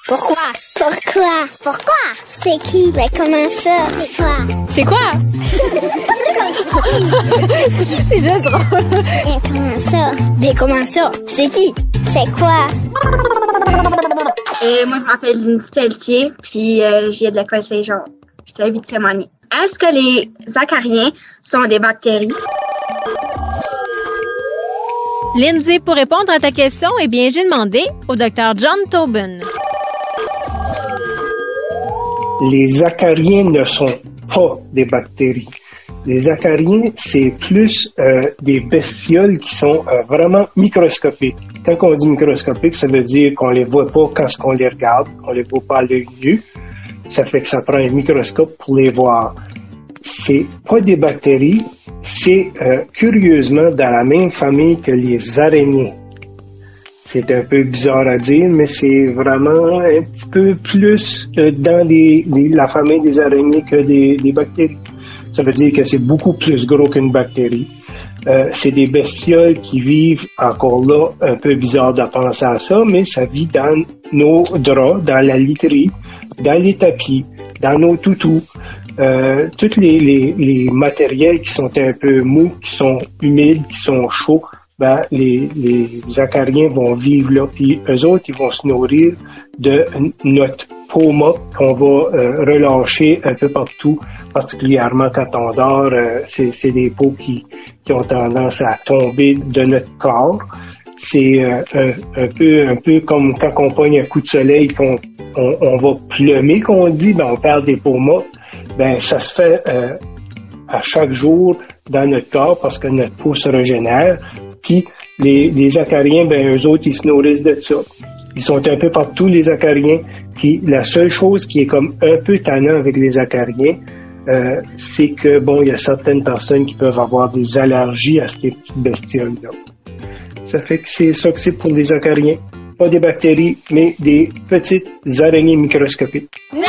Pourquoi? Pourquoi? Pourquoi? C'est qui? Mais comment ça? C'est quoi? C'est quoi? C'est juste drôle. Et comment ça? Mais comment ça? C'est qui? C'est quoi? Et moi, je m'appelle Lindsay Pelletier, puis j'ai de l'école Saint-Jean. J'étais à 8e année. Est-ce que les acariens sont des bactéries? Lindsay, pour répondre à ta question, eh bien, j'ai demandé au Dr. John Tobin. Les acariens ne sont pas des bactéries. Les acariens, c'est plus des bestioles qui sont vraiment microscopiques. Quand on dit microscopique, ça veut dire qu'on les voit pas quand on les regarde, on les voit pas à l'œil nu. Ça fait que ça prend un microscope pour les voir. C'est pas des bactéries, c'est curieusement dans la même famille que les araignées. C'est un peu bizarre à dire, mais c'est vraiment un petit peu plus dans la famille des araignées que des bactéries. Ça veut dire que c'est beaucoup plus gros qu'une bactérie. C'est des bestioles qui vivent, encore là, un peu bizarre de penser à ça, mais ça vit dans nos draps, dans la literie, dans les tapis, dans nos toutous. Tous les matériels qui sont un peu mous, qui sont humides, qui sont chauds, ben, les acariens vont vivre là, puis eux autres, ils vont se nourrir de notre peau morte qu'on va relâcher un peu partout, particulièrement quand on dort. C'est des peaux qui ont tendance à tomber de notre corps. C'est un peu comme quand on pogne un coup de soleil, on va plumer, qu'on dit, ben on perd des peaux mortes. Ben ça se fait à chaque jour dans notre corps parce que notre peau se régénère. Puis les acariens, ben eux autres, ils se nourrissent de ça. Ils sont un peu partout, les acariens. Puis la seule chose qui est comme un peu tannant avec les acariens, c'est que, bon, il y a certaines personnes qui peuvent avoir des allergies à ces petites bestioles-là. Ça fait que c'est ça que c'est pour les acariens. Pas des bactéries, mais des petites araignées microscopiques. Moi,